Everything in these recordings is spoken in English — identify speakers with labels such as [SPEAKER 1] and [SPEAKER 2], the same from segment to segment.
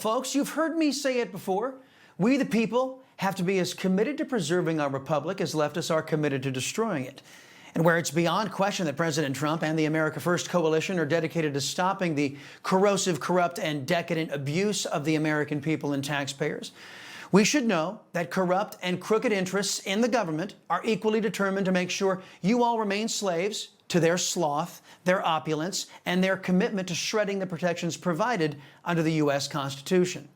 [SPEAKER 1] Folks, you've heard me say it before. We, the people, have to be as committed to preserving our republic as leftists are committed to destroying it. And where it's beyond question that President Trump and the America First coalition are dedicated to stopping the corrosive, corrupt, and decadent abuse of the American people and taxpayers, we should know that corrupt and crooked interests in the government are equally determined to make sure you all remain slaves to their sloth, their opulence, and their commitment to shredding the protections provided under the U.S. Constitution.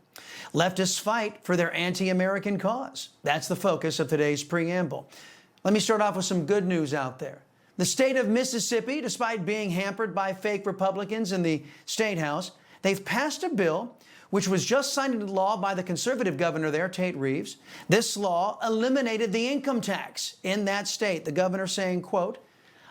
[SPEAKER 1] Leftists fight for their anti-American cause. That's the focus of today's preamble. Let me start off with some good news out there. The state of Mississippi, despite being hampered by fake Republicans in the State House, they've passed a bill which was just signed into law by the conservative governor there, Tate Reeves. This law eliminated the income tax in that state. The governor saying, quote,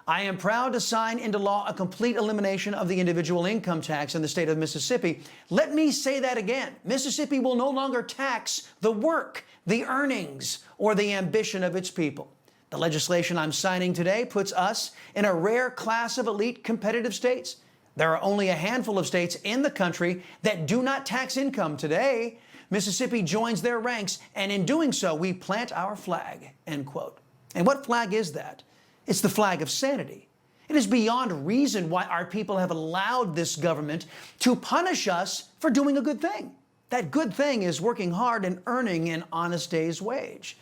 [SPEAKER 1] "I am proud to sign into law a complete elimination of the individual income tax in the state of Mississippi. Let me say that again. Mississippi will no longer tax the work, the earnings, or the ambition of its people. The legislation I'm signing today puts us in a rare class of elite competitive states. There are only a handful of states in the country that do not tax income today. Mississippi joins their ranks, and in doing so, we plant our flag," end quote. And what flag is that? It's the flag of sanity. It is beyond reason why our people have allowed this government to punish us for doing a good thing. That good thing is working hard and earning an honest day's wage.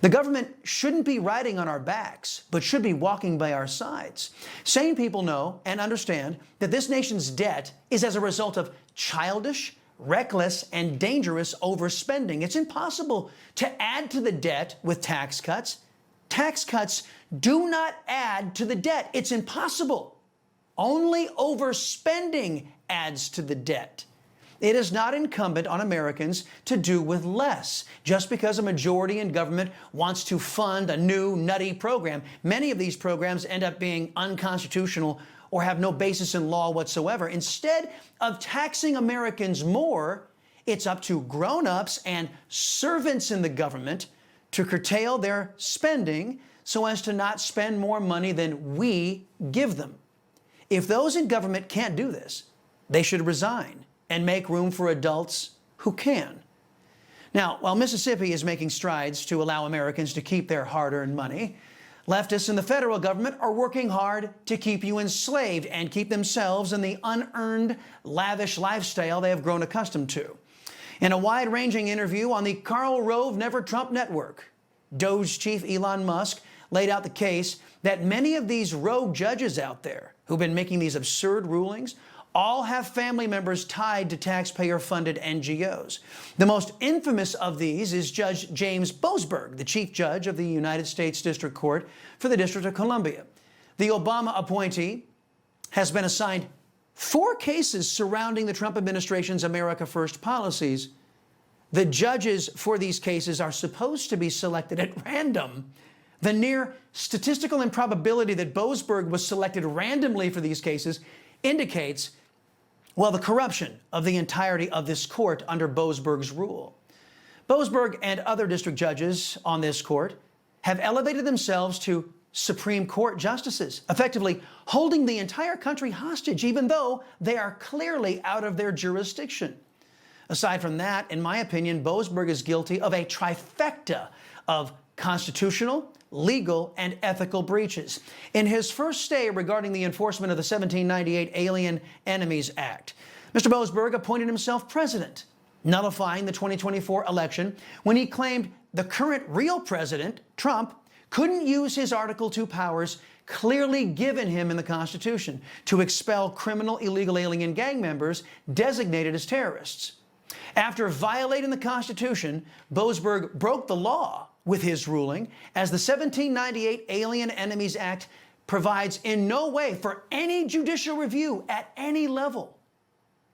[SPEAKER 1] The government shouldn't be riding on our backs, but should be walking by our sides. Sane people know and understand that this nation's debt is as a result of childish, reckless, and dangerous overspending. It's impossible to add to the debt with tax cuts. Tax cuts do not add to the debt. It's impossible. Only overspending adds to the debt. It is not incumbent on Americans to do with less. Just because a majority in government wants to fund a new, nutty program, many of these programs end up being unconstitutional or have no basis in law whatsoever. Instead of taxing Americans more, it's up to grown-ups and servants in the government to curtail their spending so as to not spend more money than we give them. If those in government can't do this, they should resign and make room for adults who can. Now, while Mississippi is making strides to allow Americans to keep their hard-earned money, leftists in the federal government are working hard to keep you enslaved and keep themselves in the unearned, lavish lifestyle they have grown accustomed to. In a wide-ranging interview on the Karl Rove Never Trump Network, Doge chief Elon Musk laid out the case that many of these rogue judges out there who've been making these absurd rulings all have family members tied to taxpayer-funded NGOs. The most infamous of these is Judge James Boasberg, the chief judge of the United States District Court for the District of Columbia. The Obama appointee has been assigned 4 cases surrounding the Trump administration's America First policies. The judges for these cases are supposed to be selected at random. The near statistical improbability that Boasberg was selected randomly for these cases indicates, well, the corruption of the entirety of this court under Boasberg's rule. Boasberg and other district judges on this court have elevated themselves to Supreme Court justices, effectively holding the entire country hostage, even though they are clearly out of their jurisdiction. Aside from that, in my opinion, Boasberg is guilty of a trifecta of constitutional, legal, and ethical breaches. In his first stay regarding the enforcement of the 1798 Alien Enemies Act, Mr. Boasberg appointed himself president, nullifying the 2024 election when he claimed the current real president, Trump, couldn't use his Article II powers clearly given him in the Constitution to expel criminal illegal alien gang members designated as terrorists. After violating the Constitution, Boasberg broke the law with his ruling, as the 1798 Alien Enemies Act provides in no way for any judicial review at any level.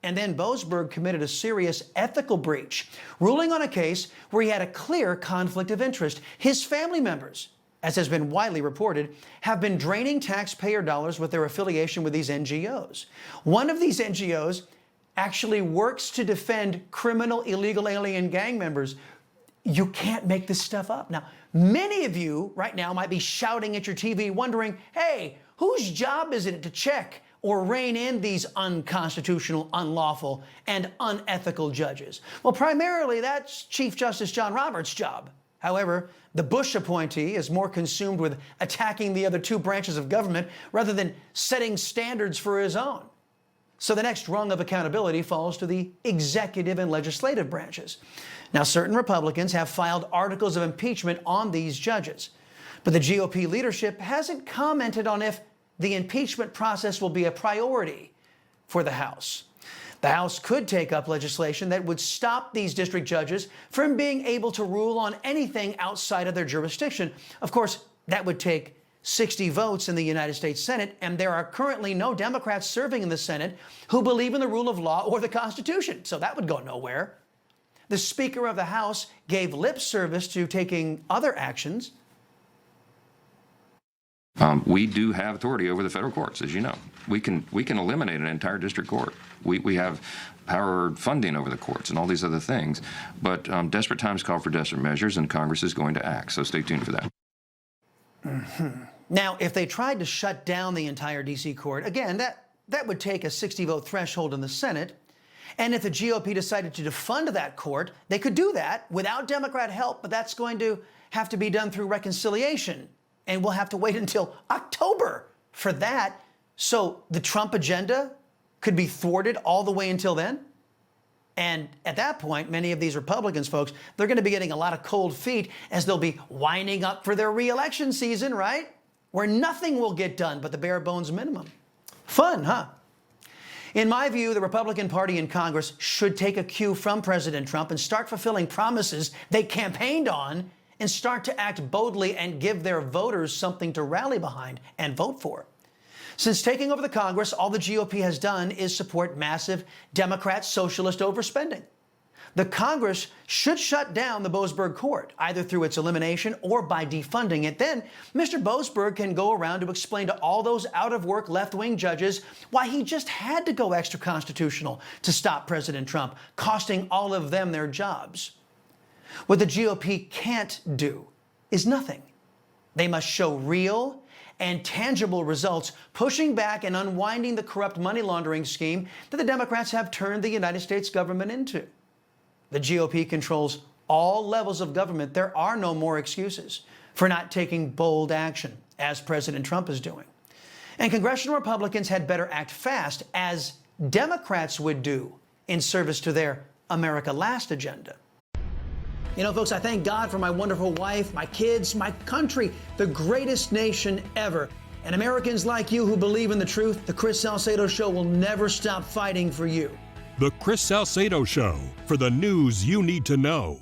[SPEAKER 1] And then Boasberg committed a serious ethical breach, ruling on a case where he had a clear conflict of interest. His family members, as has been widely reported, have been draining taxpayer dollars with their affiliation with these NGOs. One of these NGOs actually works to defend criminal illegal alien gang members. You can't make this stuff up. Now, many of you right now might be shouting at your TV wondering, hey, whose job is it to check or rein in these unconstitutional, unlawful, and unethical judges? Well, primarily that's Chief Justice John Roberts' job. However, the Bush appointee is more consumed with attacking the other two branches of government rather than setting standards for his own. So the next rung of accountability falls to the executive and legislative branches. Now, certain Republicans have filed articles of impeachment on these judges, but the GOP leadership hasn't commented on if the impeachment process will be a priority for the House. The House could take up legislation that would stop these district judges from being able to rule on anything outside of their jurisdiction. Of course, that would take 60 votes in the United States Senate, and there are currently no Democrats serving in the Senate who believe in the rule of law or the Constitution, so that would go nowhere. The Speaker of the House gave lip service to taking other actions.
[SPEAKER 2] We do have authority over the federal courts, as you know. We can eliminate an entire district court. We have power funding over the courts and all these other things. But desperate times call for desperate measures, and Congress is going to act. So stay tuned for that.
[SPEAKER 1] Now, if they tried to shut down the entire D.C. court, again, that would take a 60-vote threshold in the Senate. And if the GOP decided to defund that court, they could do that without Democrat help, but that's going to have to be done through reconciliation. And we'll have to wait until October for that. So the Trump agenda could be thwarted all the way until then. And at that point, many of these Republicans, folks, they're going to be getting a lot of cold feet as they'll be winding up for their re-election season, right? Where nothing will get done but the bare bones minimum. Fun, huh? In my view, the Republican Party in Congress should take a cue from President Trump and start fulfilling promises they campaigned on and start to act boldly and give their voters something to rally behind and vote for. Since taking over the Congress, all the GOP has done is support massive Democrat socialist overspending. The Congress should shut down the Boasberg Court, either through its elimination or by defunding it. Then Mr. Boasberg can go around to explain to all those out-of-work left-wing judges why he just had to go extra-constitutional to stop President Trump, costing all of them their jobs. What the GOP can't do is nothing. They must show real and tangible results, pushing back and unwinding the corrupt money laundering scheme that the Democrats have turned the United States government into. The GOP controls all levels of government. There are no more excuses for not taking bold action, as President Trump is doing. And congressional Republicans had better act fast, as Democrats would do, in service to their America Last agenda. You know, folks, I thank God for my wonderful wife, my kids, my country, the greatest nation ever. And Americans like you who believe in the truth, the Chris Salcedo Show will never stop fighting for you.
[SPEAKER 3] The Chris Salcedo Show, for the news you need to know.